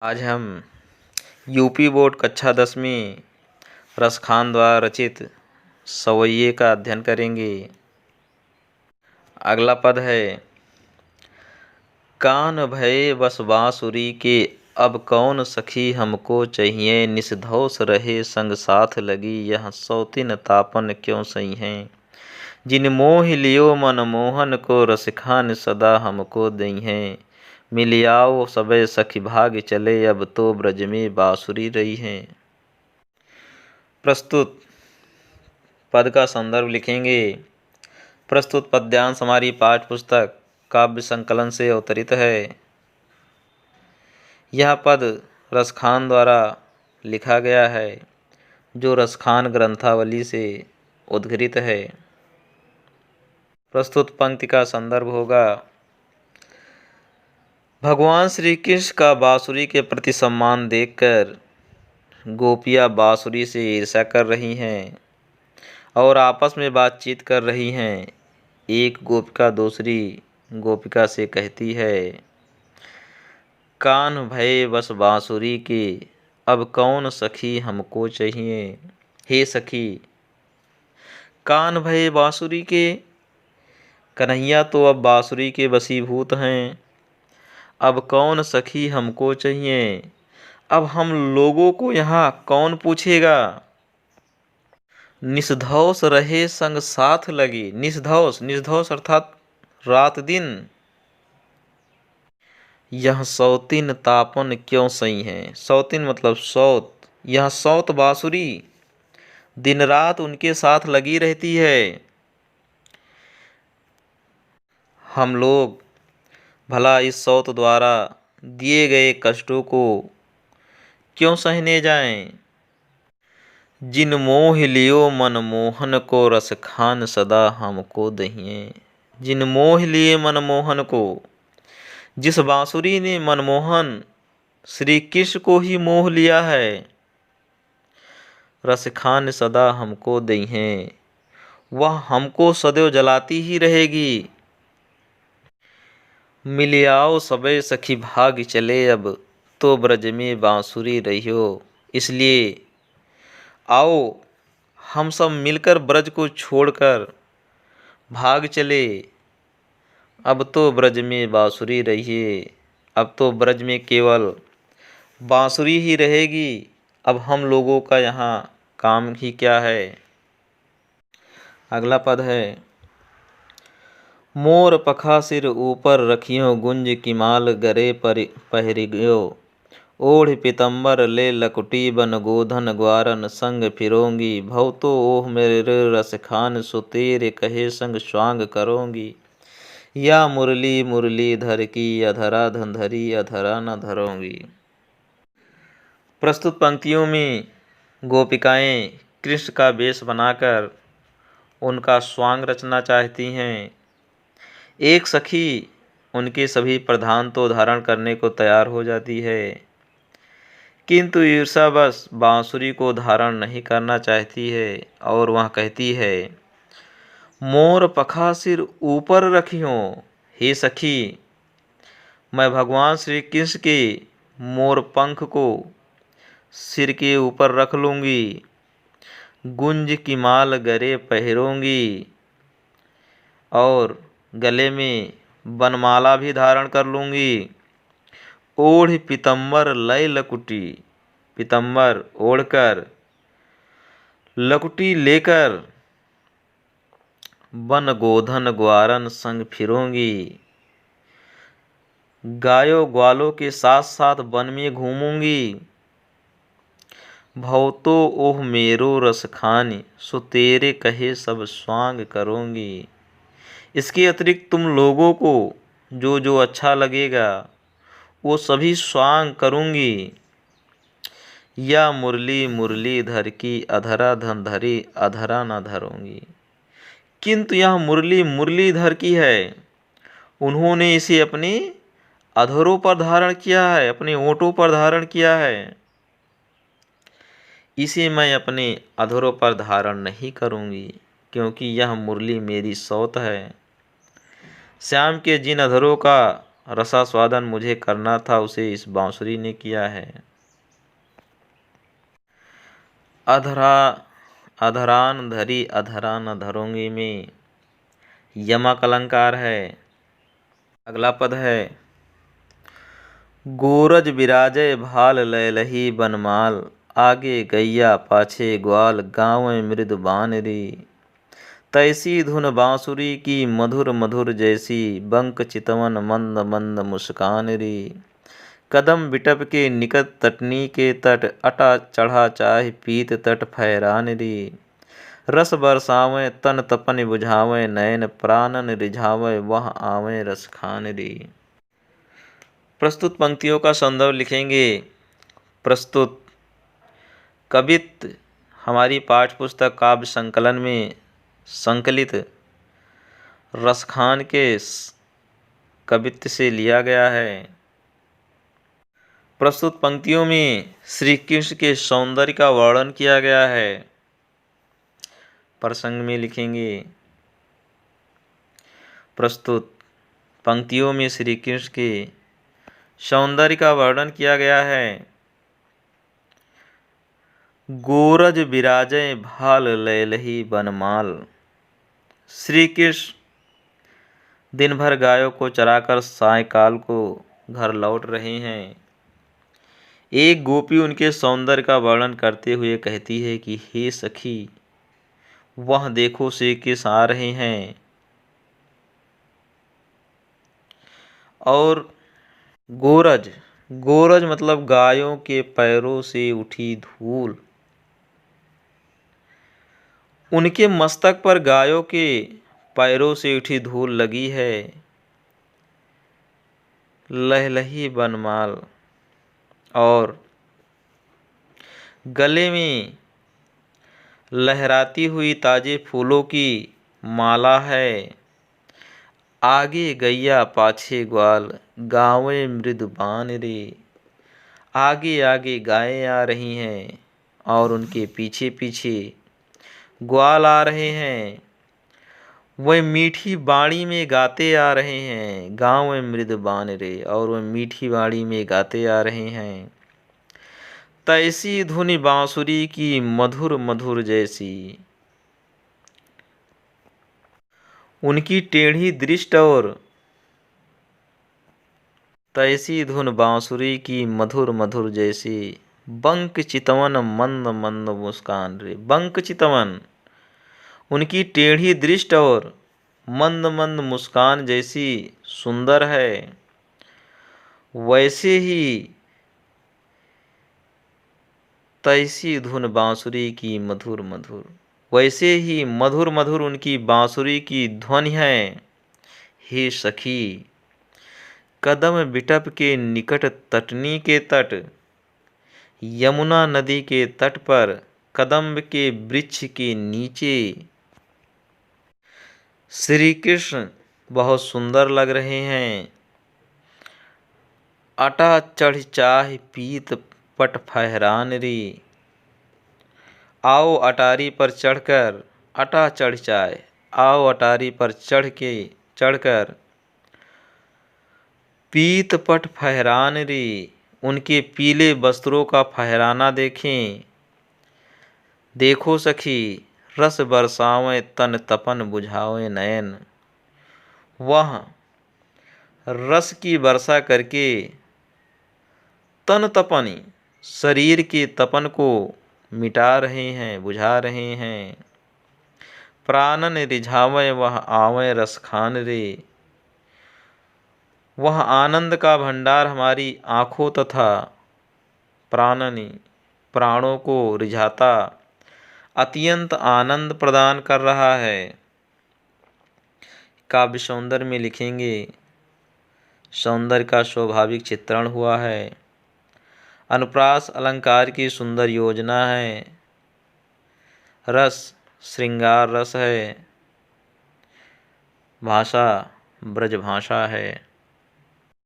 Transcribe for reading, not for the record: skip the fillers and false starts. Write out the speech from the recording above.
आज हम UP board कक्षा 10वीं रसखान द्वारा रचित सवैये का अध्ययन करेंगे। अगला पद है, कान भये बस बांसुरी के अब कौन सखी हमको चाहिए, निसधौस रहे संग साथ लगी यह सौतीन तापन क्यों सही हैं। जिन मोह लियो मन मोहन को रसखान सदा हमको दई हैं, मिलियाओ सबे सखी भाग चले अब तो ब्रज में बांसुरी रही हैं। प्रस्तुत पद का संदर्भ लिखेंगे। प्रस्तुत पद्यांश हमारी पाठ्य पुस्तक काव्य संकलन से अवतरित है। यह पद रसखान द्वारा लिखा गया है, जो रसखान ग्रंथावली से उद्धृत है। प्रस्तुत पंक्ति का संदर्भ होगा, भगवान श्री कृष्ण का बांसुरी के प्रति सम्मान देखकर गोपियाँ बांसुरी से ईर्ष्या कर रही हैं और आपस में बातचीत कर रही हैं। एक गोपिका दूसरी गोपिका से कहती है, कान भये बस बांसुरी के अब कौन सखी हमको चाहिए। हे सखी, कान भये बांसुरी के, कन्हैया तो अब बांसुरी के वशीभूत हैं। अब कौन सखी हमको चाहिए, अब हम लोगों को यहाँ कौन पूछेगा। निसधौस रहे संग साथ लगी, निसधौस, निसधौस अर्थात रात दिन। यह सौतीन तापन क्यों सही है। सौतीन मतलब सौत, यह सौत बांसुरी दिन रात उनके साथ लगी रहती है। हम लोग भला इस सौत द्वारा दिए गए कष्टों को क्यों सहने जाएं। जिन मोह लियो मन मोहन को रसखान सदा हमको दहिए। जिन मोह लिए मन मोहन को, जिस बांसुरी ने मनमोहन श्री कृष्ण को ही मोह लिया है, रसखान सदा हमको दहिए, वह हमको सदैव जलाती ही रहेगी। मिलियाओ सबे सखी भाग चले अब तो ब्रज में बांसुरी रहियो। इसलिए आओ हम सब मिलकर ब्रज को छोड़कर भाग चले। अब तो ब्रज में बांसुरी रहिए, अब तो ब्रज में केवल बांसुरी ही रहेगी। अब हम लोगों का यहाँ काम ही क्या है। अगला पद है, मोर पखा सिर ऊपर रखियो गुंज की माल गरे पर पहरियो। ओढ़ पितंबर ले लकुटी बन गोधन ग्वारन संग फिरोंगी। भव तो ओह मेरे रसखान सुतेरे कहे संग स्वांग करोंगी। या मुरली मुरली धर की अधरा धंधरी अधरा न धरोंगी। प्रस्तुत पंक्तियों में गोपिकाएं कृष्ण का वेश बनाकर उनका स्वांग रचना चाहती हैं। एक सखी उनके सभी प्रधान तो धारण करने को तैयार हो जाती है, किंतु ईर्ष्यावश बांसुरी को धारण नहीं करना चाहती है और वह कहती है, मोर पखा सिर ऊपर रखियो। हे सखी, मैं भगवान श्री कृष्ण के मोर पंख को सिर के ऊपर रख लूँगी, गुंज की माल गले पहनूंगी और गले में बनमाला भी धारण कर लूँगी। ओढ़ पीतम्बर लय लकुटी, पीतम्बर ओढ़कर लकुटी लेकर बन गोधन ग्वारन संग फिरूंगी। गायों ग्वालों के साथ साथ वन में घूमूंगी। भव तो ओह मेरो रसखानी सो तेरे कहे सब स्वांग करूंगी। इसके अतिरिक्त तुम लोगों को जो जो अच्छा लगेगा वो सभी स्वांग करूंगी। या मुरली मुरली धर की अधरा धन धरी अधरा न धरूंगी। किंतु यह मुरली मुरलीधर की है, उन्होंने इसे अपने अधरों पर धारण किया है, अपने ओंठों पर धारण किया है। इसे मैं अपने अधरों पर धारण नहीं करूंगी, क्योंकि यह मुरली मेरी सौत है। श्याम के जिन अधरों का रसास्वादन मुझे करना था उसे इस बांसुरी ने किया है। अधरा अधरान धरी अधरा न धरूंगी में, यमक अलंकार है। अगला पद है गोरज विराजय भाल लयलही बनमाल, आगे गैया पाछे ग्वाल गाँव मृद बानरी। तैसी धुन बांसुरी की मधुर मधुर जैसी, बंक चितवन मंद मंद मुस्कान री। कदम बिटप के निकट तटनी के तट, अटा चढ़ा चाह पीत तट फैरान री। रस बरसावें तन तपन बुझावें नयन, प्राणन रिझावें वह आवें रस खान री। प्रस्तुत पंक्तियों का संदर्भ लिखेंगे। प्रस्तुत कवित्त हमारी पाठ्य पुस्तक काव्य संकलन में संकलित रसखान के कवित्त से लिया गया है। प्रस्तुत पंक्तियों में श्री कृष्ण के सौंदर्य का वर्णन किया गया है। प्रसंग में लिखेंगे। प्रस्तुत पंक्तियों में श्री कृष्ण के सौंदर्य का वर्णन किया गया है। गोरज विराजय भाल लयलही बनमाल। श्री कृष्ण दिन भर गायों को चराकर सायंकाल को घर लौट रहे हैं। एक गोपी उनके सौंदर्य का वर्णन करते हुए कहती है कि हे सखी, वह देखो श्री कृष्ण आ रहे हैं। और गोरज गोरज मतलब गायों के पैरों से उठी धूल। उनके मस्तक पर गायों के पैरों से उठी धूल लगी है। लहलही बनमाल और गले में लहराती हुई ताजे फूलों की माला है। आगे गैया पाछे ग्वाल गावे मृदुबान रे। आगे आगे गायें आ रही हैं और उनके पीछे पीछे ग्वाल आ रहे हैं। वह मीठी बाणी में गाते आ रहे हैं। गाँव में मृदुबान रे, और वह मीठी बाणी में गाते आ रहे हैं। तैसी धुनि बांसुरी की मधुर मधुर जैसी। उनकी टेढ़ी दृष्ट और तैसी धुन बांसुरी की मधुर मधुर जैसी। बंक चितवन मंद मंद मुस्कान रे। बंक चितवन उनकी टेढ़ी दृष्ट और मंद मंद मुस्कान जैसी सुंदर है। वैसे ही तैसी धुन बांसुरी की मधुर मधुर, वैसे ही मधुर मधुर उनकी बांसुरी की ध्वनि है। हे सखी, कदम बिटप के निकट तटनी के तट, यमुना नदी के तट पर कदम्ब के वृक्ष के नीचे श्री कृष्ण बहुत सुंदर लग रहे हैं। अटा चढ़ चाह पीत पट फहरान री। आओ अटारी पर चढ़कर, अटा चढ़ चाह, आओ अटारी पर चढ़कर पीत पट फहरान री। उनके पीले वस्त्रों का फहराना देखें। देखो सखी, रस बरसावें तन तपन बुझावें नयन। वह रस की वर्षा करके तन तपनी, शरीर के तपन को मिटा रहे हैं, बुझा रहे हैं। प्राणन रिझावें वह आवें रस खान रे। वह आनंद का भंडार हमारी आँखों तथा प्राणों को रिझाता अत्यंत आनंद प्रदान कर रहा है। काव्य सौंदर्य में लिखेंगे। सौंदर्य का स्वाभाविक चित्रण हुआ है। अनुप्रास अलंकार की सुंदर योजना है। रस श्रृंगार रस है। भाषा ब्रज भाषा है।